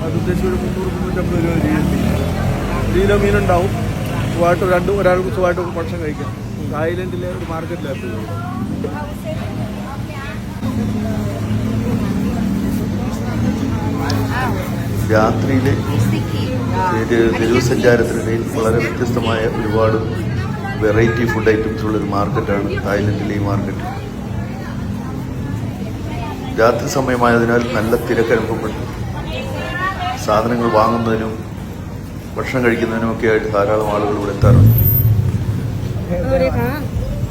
അത് ഉദ്ദേശിച്ച് ഒരു 300-350 രൂപ കിലോ മീനുണ്ടാവും. ഒരാൾക്ക് സുഖമായിട്ട് ഭക്ഷണം കഴിക്കാം. തായ്ലൻഡിലെ ഒരു മാർക്കറ്റിലായിരുന്നു. രാത്രിയിലെ തെരുവ് സഞ്ചാരത്തിനിടയിൽ വളരെ വ്യത്യസ്തമായ ഒരുപാട് വെറൈറ്റി ഫുഡ് ഐറ്റംസ് ഉള്ളൊരു മാർക്കറ്റാണ് തായ്ലൻഡിലെ ഈ മാർക്കറ്റ്. രാത്രി സമയമായതിനാൽ നല്ല തിരക്ക് അനുഭവപ്പെട്ടു. സാധനങ്ങൾ വാങ്ങുന്നതിനും ഭക്ഷണം കഴിക്കുന്നതിനും ഒക്കെ ആയിട്ട് ധാരാളം ആളുകൾ ഇവിടെ എത്താറുണ്ട്.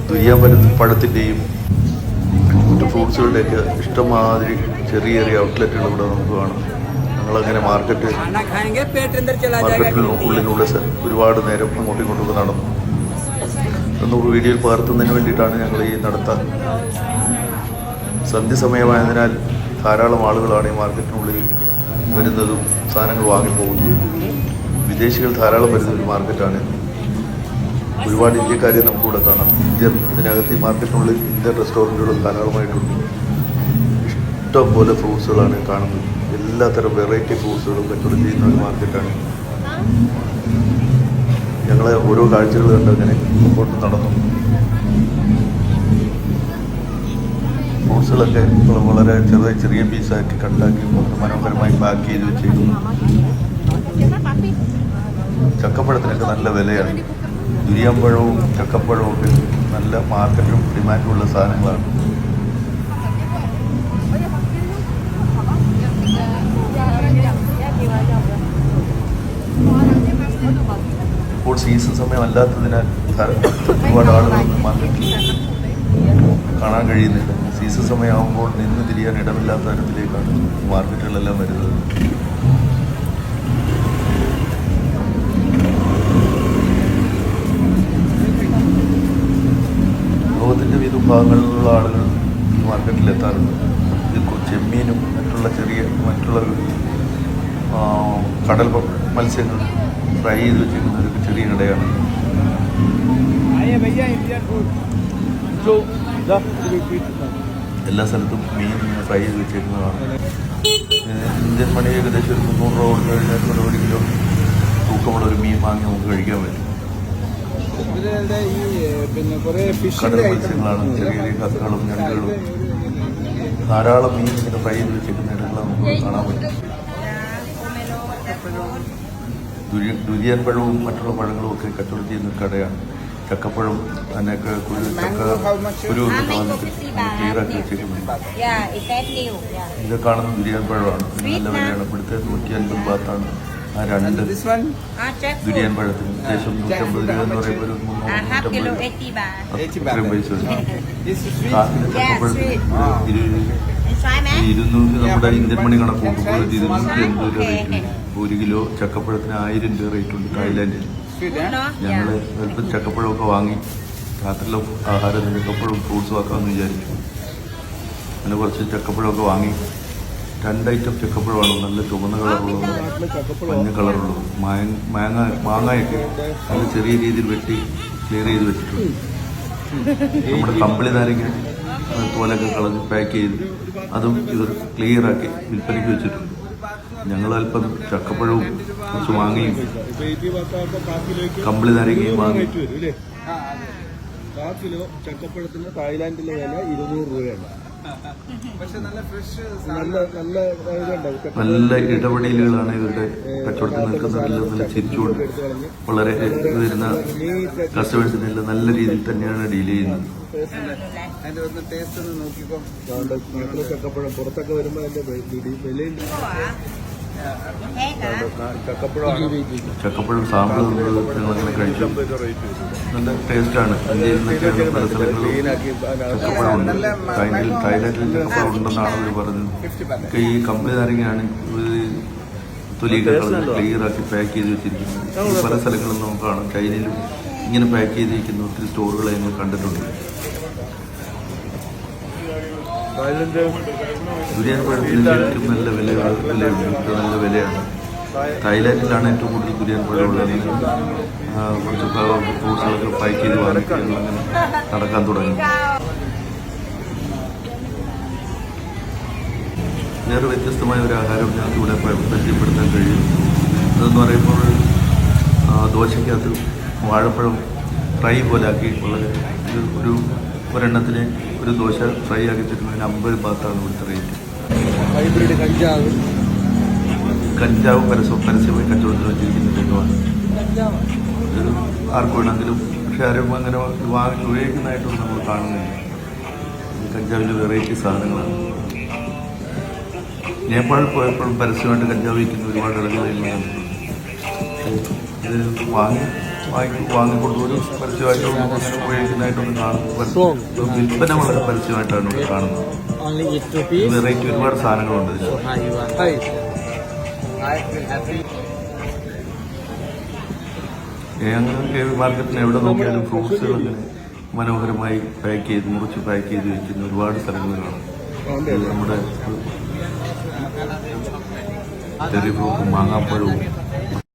ദുരിയാൻ പഴത്തിൻ്റെയും മറ്റു ഫ്രൂട്ട്സുകളുടെയൊക്കെ ഇഷ്ടമാതിരി ചെറിയ ചെറിയ ഔട്ട്ലെറ്റുകൾ ഇവിടെ നമുക്ക് കാണാം. ഞങ്ങളങ്ങനെ മാർക്കറ്റിനുള്ളിലൂടെ ഒരുപാട് നേരം അങ്ങോട്ടും ഇങ്ങോട്ടും നടന്നു. ഒന്നുകൂടി വീഡിയോയിൽ പകർത്തുന്നതിന് വേണ്ടിയിട്ടാണ് ഞങ്ങൾ ഈ നടത്താൻ. സന്ധ്യ സമയമായതിനാൽ ധാരാളം ആളുകളാണ് ഈ മാർക്കറ്റിനുള്ളിൽ വരുന്നതും സാധനങ്ങൾ വാങ്ങിപ്പോകുന്നതും. വിദേശികൾ ധാരാളം വരുന്നൊരു മാർക്കറ്റാണ്. ഒരുപാട് ഇന്ത്യക്കാരെ നമുക്കിവിടെ കാണാം. ഇതിനകത്ത് ഈ മാർക്കറ്റിനുള്ളിൽ ഇന്ത്യൻ റെസ്റ്റോറൻറ്റുകൾ ധാരാളമായിട്ടുണ്ട്. ഇഷ്ടം പോലെ ഫ്രൂട്ട്സുകളാണ് കാണുന്നത്. എല്ലാത്തരം വെറൈറ്റി ഫ്രൂട്ട്സുകളും കച്ചവടം ചെയ്യുന്ന ഒരു മാർക്കറ്റാണ്. ഞങ്ങളെ ഓരോ കാഴ്ചകൾ കണ്ട് അങ്ങനെ മുമ്പോട്ട് നടന്നു. ഫ്രൂട്ട്സുകളൊക്കെ വളരെ ചെറിയ പീസാക്കി കണ്ടാക്കി മനോഹരമായി പാക്ക് ചെയ്ത് വെച്ചേക്കുന്നു. ചക്കപ്പഴത്തിനൊക്കെ നല്ല വിലയാണ്. ദുരിയാമ്പഴവും ചക്കപ്പഴവും ഒക്കെ നല്ല മാർക്കറ്റും ഡിമാൻഡുള്ള സാധനങ്ങളാണ്. ഇപ്പോൾ സീസൺ സമയമല്ലാത്തതിനാൽ ഒരുപാട് ആളുകൾ മാർക്കറ്റിൽ കാണാൻ കഴിയുന്നില്ല. സീസൺ സമയമാകുമ്പോൾ നിന്ന് തിരിയാൻ ഇടമില്ലാത്ത തരത്തിലേക്കാണ് മാർക്കറ്റുകളെല്ലാം വരുന്നത്. ലോകത്തിൻ്റെ വിവിധ ഭാഗങ്ങളിലുള്ള ആളുകൾ ഈ മാർക്കറ്റിലെത്താറുണ്ട്. ഇത് ചെമ്മീനും മറ്റുള്ള കടൽ മത്സ്യങ്ങൾ ഫ്രൈ ചെയ്ത് വെച്ചിരിക്കുന്ന ഒരു ചെറിയ കടയാണ്. എല്ലാ സ്ഥലത്തും മീൻ ഫ്രൈ ചെയ്ത് വെച്ചേക്കുന്നതാണ്. ഇന്ത്യൻ മണി ഏകദേശം ഒരു 300 രൂപ കൊടുത്തു കഴിഞ്ഞാൽ 1 കിലോ തൂക്കമുള്ള ഒരു മീൻ വാങ്ങി നമുക്ക് കഴിക്കാൻ പറ്റും. കടൽ മത്സ്യങ്ങളാണ്. ചെറിയ കഥകളും ഞണ്ടുകളും ധാരാളം മീൻ ഇങ്ങനെ ഫ്രൈ ചെയ്ത് വെച്ചേക്കുന്ന ഇടങ്ങൾ നമുക്ക് കാണാൻ പറ്റും. ദുരിയാൻ പഴവും മറ്റുള്ള പഴങ്ങളും ഒക്കെ കച്ചവടം ചെയ്യുന്ന ഒരു കടയാണ്. ചക്കപ്പഴം അതിനൊക്കെ ക്ലിയറാക്കി വെച്ചിരിക്കുന്നത്. ഇത് കാണുന്ന ദുരിയാൻ പഴമാണ്. നല്ല വിലയാണ്. ഇവിടുത്തെ 150 ബാത്താണ് ആ 2 ദുരിയാൻ പഴത്തിന്. ഏകദേശം 150 രൂപ എന്ന് പറയുമ്പോൾ ഒരു 300-350 പൈസ വരും. ചക്കപ്പഴത്തിന് 200 നമ്മുടെ ഇന്ത്യൻ മണി കണക്ക് കൂട്ടുമ്പോൾ 280 രൂപ റേറ്റ്. 1 കിലോ ചക്കപ്പഴത്തിന് 1000 രൂപ റേറ്റ് ഉണ്ട് തായ്ലാൻഡിൽ. ഞങ്ങൾ അല്പം ചക്കപ്പഴമൊക്കെ വാങ്ങി രാത്രിയിലെ ആഹാരം ചക്കപ്പഴവും ഫ്രൂട്ട്സും ആക്കാമെന്ന് വിചാരിച്ചു. അങ്ങനെ കുറച്ച് ചക്കപ്പഴമൊക്കെ വാങ്ങി. 2 ഐറ്റം ചക്കപ്പഴമാണ്. നല്ല ചുവന്ന കളറുള്ളത്, മഞ്ഞ കളറുള്ളത്. മാങ്ങയൊക്കെ നല്ല ചെറിയ രീതിയിൽ വെട്ടി ക്ലിയർ ചെയ്ത് വെച്ചിട്ടുണ്ട്. നമ്മുടെ കമ്പിളി നാരങ്ങ തോലൊക്കെ കളഞ്ഞ് പാക്ക് ചെയ്ത് അതും ഇത് ക്ലിയറാക്കി വിൽപ്പനയ്ക്ക് വെച്ചിട്ടുണ്ട്. ഞങ്ങൾ അല്പം ചക്കപ്പഴവും കുറച്ച് മാങ്ങയും കമ്പിളി നാരങ്ങയും വാങ്ങി. 1 കിലോ ചക്കപ്പഴത്തിന് തായ്ലാൻഡിലെ വില 200 രൂപയാണ്. നല്ല ഇടപെടലുകളാണ് ഇവരുടെ കച്ചവടത്തിൽ നിൽക്കുന്നതെല്ലാം. നല്ല ചിരിച്ചുകൊണ്ട് വളരെ വരുന്ന കസ്റ്റമേഴ്സിനെല്ലാം നല്ല രീതിയിൽ തന്നെയാണ് ഡീൽ ചെയ്യുന്നത്. ചക്കപ്പഴം പുറത്തൊക്കെ വരുമ്പോൾ അതിന്റെ വിലയുണ്ട്. ചക്കപ്പഴം സാമ്പിൾ ഞങ്ങളങ്ങനെ കഴിച്ചു. നല്ല ടേസ്റ്റാണ്. ഇന്ത്യയിൽ നിന്നൊക്കെയാണ് പല സ്ഥലങ്ങളിലും ചക്കപ്പഴം ഉണ്ട്. തായ്ലാൻഡിൽ ചക്കപ്പഴം ഉണ്ടെന്നാണ് അവർ പറഞ്ഞത്. ഈ കമ്പനി നാരങ്ങയാണ് തൊലിയൊക്കെ കളഞ്ഞ് ക്ലിയറാക്കി പാക്ക് ചെയ്ത് വെച്ചിരിക്കുന്നത്. പല സ്ഥലങ്ങളിലും നമുക്ക് കാണാം. ചൈനയിലും ഇങ്ങനെ പാക്ക് ചെയ്തിരിക്കുന്ന ഒത്തിരി സ്റ്റോറുകൾ ഞങ്ങൾ കണ്ടിട്ടുണ്ട്. ദുരിയാൻ പഴത്തിന് ശരിക്കും നല്ല വിലയുണ്ട്. നല്ല വിലയാണ്. തായ്ലാൻഡിലാണ് ഏറ്റവും കൂടുതൽ ദുരിയാൻ പഴമുള്ളത്. കുറച്ച് ഫ്രൂട്ട്സുകളൊക്കെ പാക്ക് ചെയ്ത് വാങ്ങിച്ച് ഞങ്ങളങ്ങനെ നടക്കാൻ തുടങ്ങി. വേറെ വ്യത്യസ്തമായ ഒരു ആഹാരം ഞങ്ങൾക്ക് ഇവിടെ പരിചയപ്പെടുത്താൻ അതെന്ന് പറയുമ്പോൾ ദോശയ്ക്കകത്ത് വാഴപ്പഴം ഫ്രൈ പോലെ ആക്കി വളരെ ഒരെണ്ണത്തിന് ഒരു ദോശ ഫ്രൈ ആക്കി തരുന്നതിന് 50 ബാത്താണ് ഇവിടുത്തെ റേറ്റ്. ഹൈബ്രിഡ് കഞ്ചാവ് പരസ്യമായി കച്ചവടത്തിൽ വെച്ചിരിക്കുന്ന രംഗമാണ്. ഒരു ആർക്ക് വേണമെങ്കിലും, പക്ഷെ ആരും അങ്ങനെ ഉപയോഗിക്കുന്നതായിട്ടൊന്നും നമ്മൾ കാണുന്നില്ല. കഞ്ചാവിൻ്റെ വെറൈറ്റി സാധനങ്ങളാണ്. നേപ്പാളിൽ പോയപ്പോഴും പരസ്യമായിട്ട് കഞ്ചാവ് വയ്ക്കുന്ന ഒരുപാട് ഇളവുകൾ ഇത് വാങ്ങിക്കൊടുത്തൊരു പരസ്യമായിട്ടൊന്നും അങ്ങനെ ഉപയോഗിക്കുന്നതായിട്ടൊന്നും കാണുന്നു. വിൽപ്പന വളരെ പരസ്യമായിട്ടാണ് ഇവിടെ കാണുന്നത്. വെറൈറ്റി ഒരുപാട് സാധനങ്ങളുണ്ട് ഇതിൽ. ഞങ്ങൾക്ക് മാർക്കറ്റിന് എവിടെ നോക്കിയാലും ഫ്രൂട്ട്സുകൾ അങ്ങനെ മനോഹരമായി മുറിച്ച് പാക്ക് ചെയ്ത് വെക്കുന്ന ഒരുപാട് സ്ഥലങ്ങൾ കാണാം. നമ്മുടെ ചെറിയ ഫ്രൂട്ടും മാങ്ങാപ്പഴവും